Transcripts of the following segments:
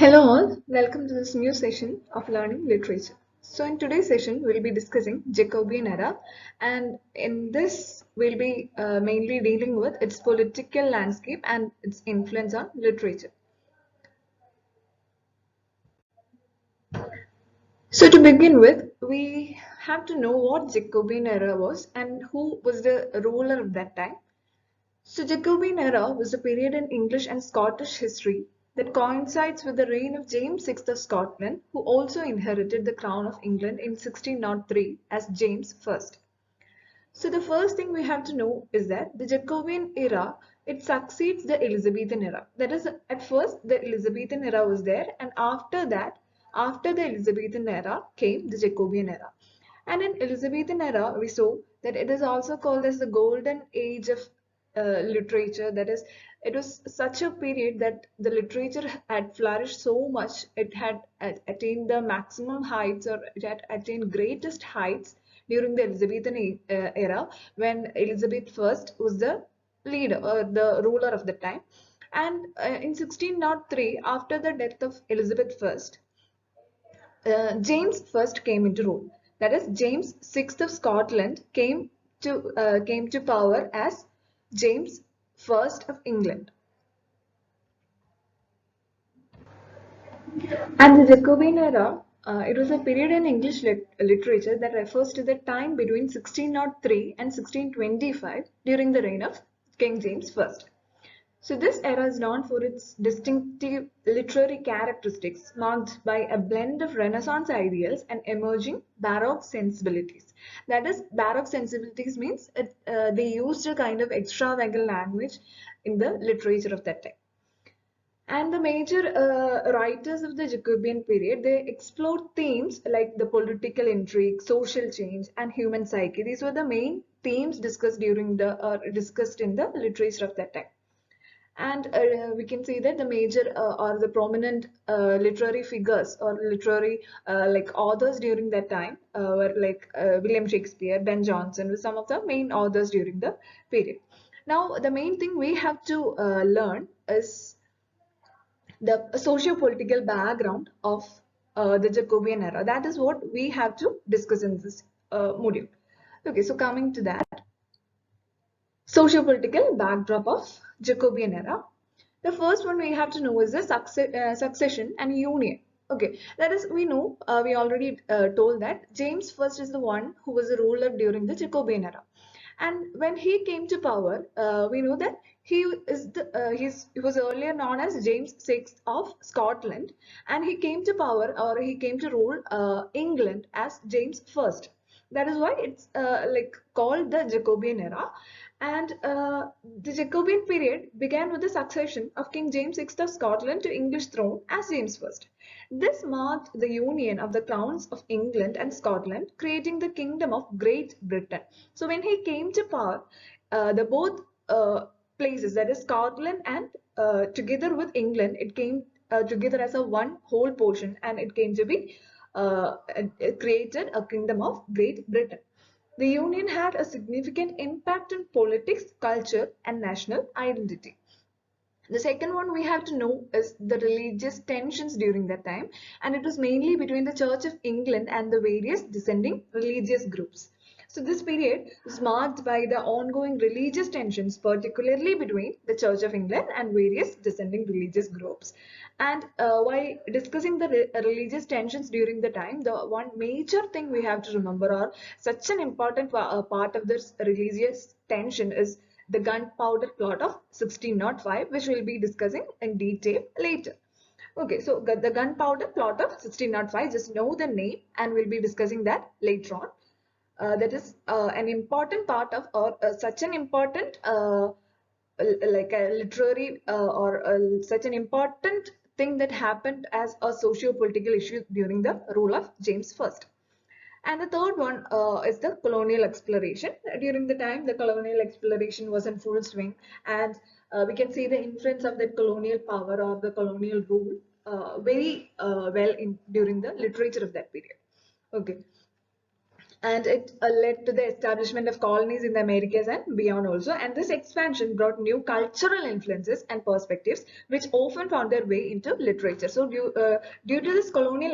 Hello all, welcome to this new session of Learning Literature. So in today's session, we'll be discussing Jacobean era, and in this we'll be mainly dealing with its political landscape and its influence on literature. So to begin with, we have to know what Jacobean era was and who was the ruler of that time. So Jacobean era was a period in English and Scottish history that coincides with the reign of James VI of Scotland, who also inherited the crown of England in 1603 as James I. So the first thing we have to know is that the Jacobean era, it succeeds the Elizabethan era. That is, at first the Elizabethan era was there, and after that, after the Elizabethan era came the Jacobean era. And in Elizabethan era, we saw that it is also called as the golden age of literature. That is, it was such a period that the literature had flourished so much. It had attained the maximum heights, or it had attained greatest heights during the Elizabethan era, when Elizabeth I was the leader or the ruler of the time. And in 1603, after the death of Elizabeth James first came into rule. That is, James VI of Scotland came to power as James I of England. And the Jacobean era, it was a period in English literature that refers to the time between 1603 and 1625 during the reign of King James I. So this era is known for its distinctive literary characteristics marked by a blend of Renaissance ideals and emerging Baroque sensibilities. That is, Baroque sensibilities means they used a kind of extravagant language in the literature of that time. And the major writers of the Jacobean period, they explored themes like the political intrigue, social change, and human psyche. These were the main themes discussed discussed in the literature of that time. And we can see that the major or the prominent literary figures or literary like authors during that time were like William Shakespeare, Ben Jonson, were some of the main authors during the period. Now, the main thing we have to learn is the socio-political background of the Jacobean era. That is what we have to discuss in this module. Okay, so coming to that, socio-political backdrop of Jacobean era. The first one we have to know is the succession and union. Okay, that is, we know, we already told that James I is the one who was a ruler during the Jacobean era. And when he came to power, we know that he was earlier known as James VI of Scotland, and he came to power, or he came to rule England as James I. That is why it's like called the Jacobean era. And the Jacobean period began with the succession of King James VI of Scotland to English throne as James I. This marked the union of the crowns of England and Scotland, creating the Kingdom of Great Britain. So when he came to power, the both places, that is Scotland and together with England, it came together as a one whole portion, and it came to be created a Kingdom of Great Britain. The union had a significant impact on politics, culture, and national identity. The second one we have to know is the religious tensions during that time, and it was mainly between the Church of England and the various dissenting religious groups. So this period was marked by the ongoing religious tensions, particularly between the Church of England and various dissenting religious groups. And while discussing the religious tensions during the time, the one major thing we have to remember, or such an important part of this religious tension, is the gunpowder plot of 1605, which we'll be discussing in detail later. Okay, so the gunpowder plot of 1605, just know the name, and we'll be discussing that later on. That is an important part of, or such an important like a literary or such an important thing that happened as a socio-political issue during the rule of James I. And the third one is the colonial exploration. During the time, the colonial exploration was in full swing, and we can see the influence of that colonial power or the colonial rule very well in during the literature of that period. Okay. and it led to the establishment of colonies in the Americas and beyond also. And this expansion brought new cultural influences and perspectives, which often found their way into literature. So, due to this colonial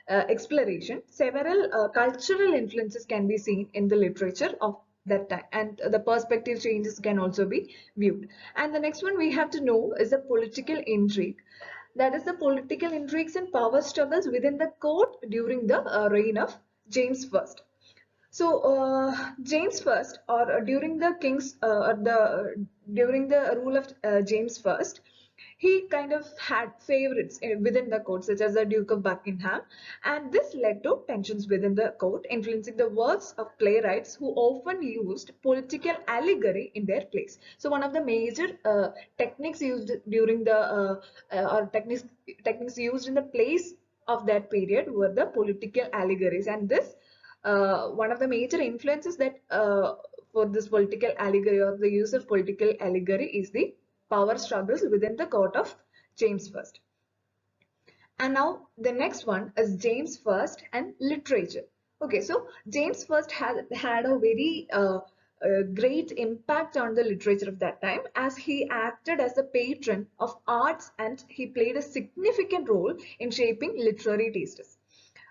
exploration, several cultural influences can be seen in the literature of that time, and the perspective changes can also be viewed. And the next one we have to know is the political intrigue. That is the political intrigues and power struggles within the court during the reign of James I. So James I, or during the king's, during the rule of James I, he kind of had favorites within the court, such as the Duke of Buckingham, and this led to tensions within the court, influencing the works of playwrights who often used political allegory in their plays. So one of the major techniques used during the or techniques used in the plays of that period were the political allegories, and this one of the major influences that for this political allegory or the use of political allegory is the power struggles within the court of James I. And now the next one is James I and literature. Okay, so James I had a very great impact on the literature of that time, as he acted as the patron of arts and he played a significant role in shaping literary tastes.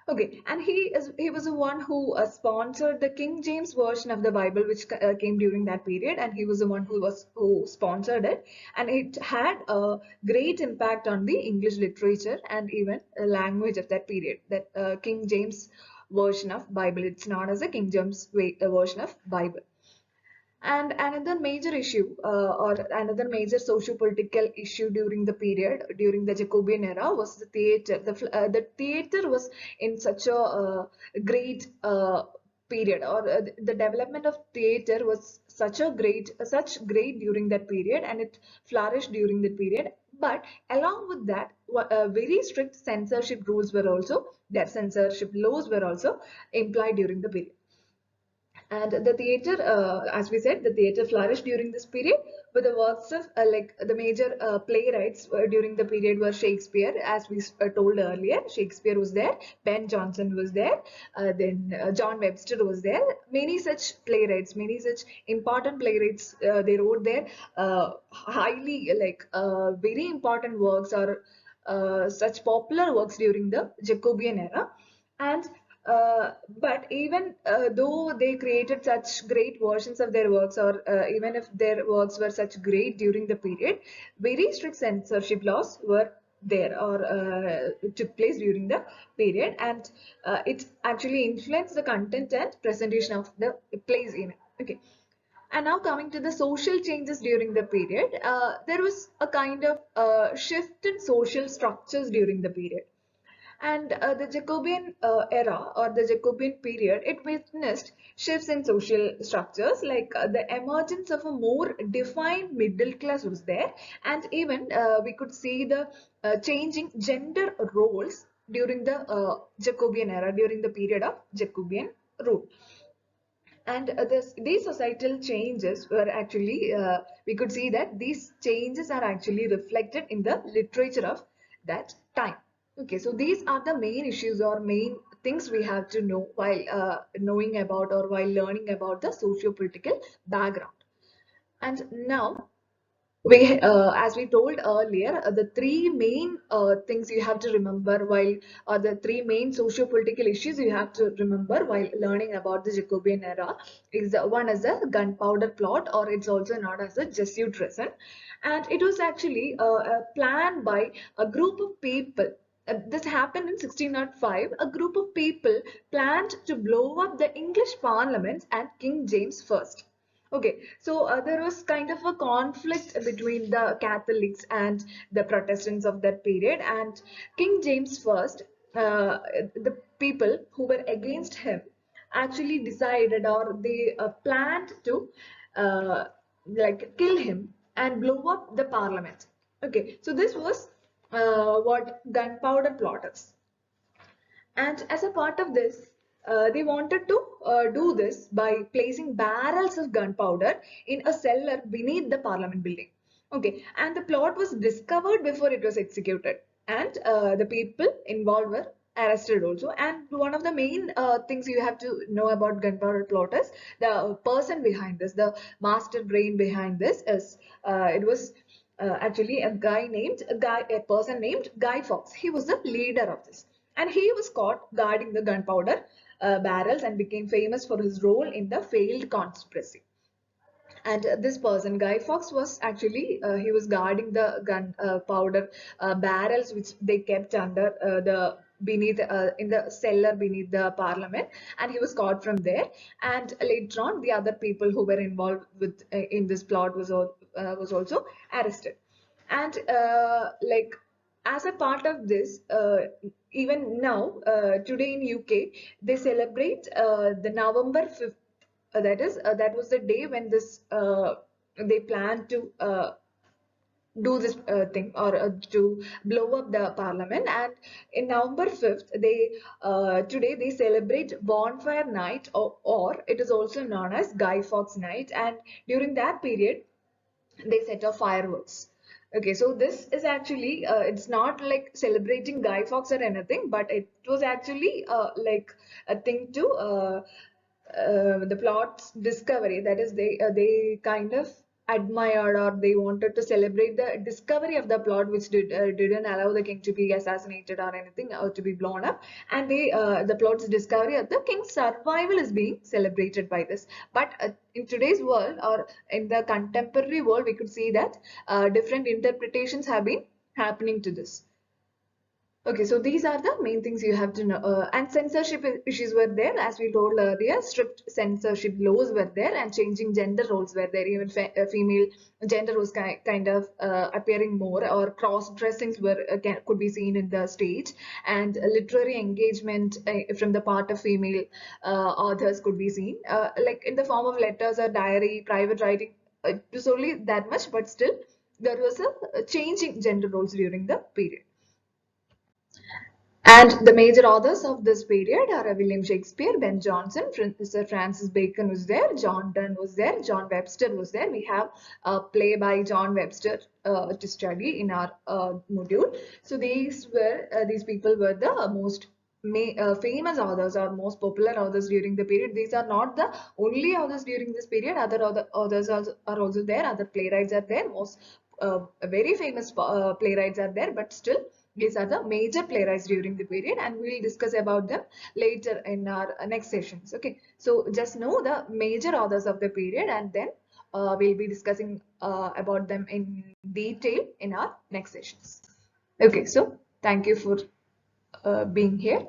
Okay, and he was the one who sponsored the King James version of the Bible, which came during that period, and he was the one who sponsored it, and it had a great impact on the English literature and even language of that period. That King James version of Bible, it's known as the King James version of Bible. And another major issue or another major socio-political issue during the period, during the Jacobean era, was the theatre. The theatre was in such a great period, or the development of theatre was such great during that period, and it flourished during that period. But along with that, very strict censorship rules were also there. Censorship laws were also implied during the period. And the theatre, as we said, the theatre flourished during this period with the works of like the major playwrights during the period were Shakespeare, as we told earlier. Shakespeare was there, Ben Jonson was there, then John Webster was there. Many such playwrights, many such important playwrights, they wrote their highly very important works or such popular works during the Jacobean era. And but even though they created such great versions of their works, or even if their works were such great during the period, very strict censorship laws were there or took place during the period, and it actually influenced the content and presentation of the plays even. Okay. And now coming to the social changes during the period, there was a kind of shift in social structures during the period. And the Jacobean era or the Jacobean period, it witnessed shifts in social structures, like the emergence of a more defined middle class was there, and even we could see the changing gender roles during the Jacobean era, during the period of Jacobean rule. And these societal changes were actually, we could see that these changes are actually reflected in the literature of that time. Okay, so these are the main issues or main things we have to know while knowing about or while learning about the socio-political background. And now we as we told earlier, the three main things you have to remember while the three main socio-political issues you have to remember while learning about the Jacobean era is one is the gunpowder plot, or it's also known as the Jesuit treason, and it was actually planned by a group of people. This happened in 1605. A group of people planned to blow up the English Parliament and King James I. Okay, so there was kind of a conflict between the Catholics and the Protestants of that period, and King James I, the people who were against him actually decided, or they planned to kill him and blow up the Parliament. Okay, so this was what gunpowder plot is. And as a part of this, they wanted to do this by placing barrels of gunpowder in a cellar beneath the Parliament building. Okay, and the plot was discovered before it was executed, and the people involved were arrested also. And one of the main things you have to know about gunpowder plot is the person behind this, the master brain behind this is it was actually a person named Guy Fawkes. He was the leader of this, and he was caught guarding the gunpowder barrels and became famous for his role in the failed conspiracy. And this person, Guy Fawkes, was actually he was guarding the gun powder barrels which they kept under the beneath in the cellar beneath the parliament, and he was caught from there. And later on, the other people who were involved with in this plot was also arrested. And like as a part of this, even now today in UK they celebrate the November 5th. That was the day when this they planned to do this thing, or to blow up the parliament. And in November 5th, they today they celebrate bonfire night, or it is also known as Guy Fawkes night. And during that period they set off fireworks. Okay, so this is actually it's not like celebrating Guy Fawkes or anything, but it was actually like a thing to the plot's discovery. That is, they kind of admired, or they wanted to celebrate the discovery of the plot, which didn't allow the king to be assassinated or anything, or to be blown up. And the plot's discovery of the king's survival is being celebrated by this. But in today's world, or in the contemporary world, we could see that different interpretations have been happening to this. Okay, so these are the main things you have to know. And censorship issues were there, as we told earlier. Strict censorship laws were there, and changing gender roles were there. Even female gender was kind of appearing more, or cross dressings were could be seen in the stage, and literary engagement from the part of female authors could be seen, like in the form of letters or diary, private writing. It was only that much, but still there was a changing gender roles during the period. And the major authors of this period are William Shakespeare, Ben Jonson, Sir Francis Bacon was there, John Donne was there, John Webster was there. We have a play by John Webster to study in our module. So these people were the most famous authors, or most popular authors during the period. These are not the only authors during this period. Other authors are also there. Other playwrights are there. Most very famous playwrights are there, but still these are the major playwrights during the period, and we'll discuss about them later in our next sessions. Okay, so just know the major authors of the period, and then we'll be discussing about them in detail in our next sessions. Okay, so thank you for being here.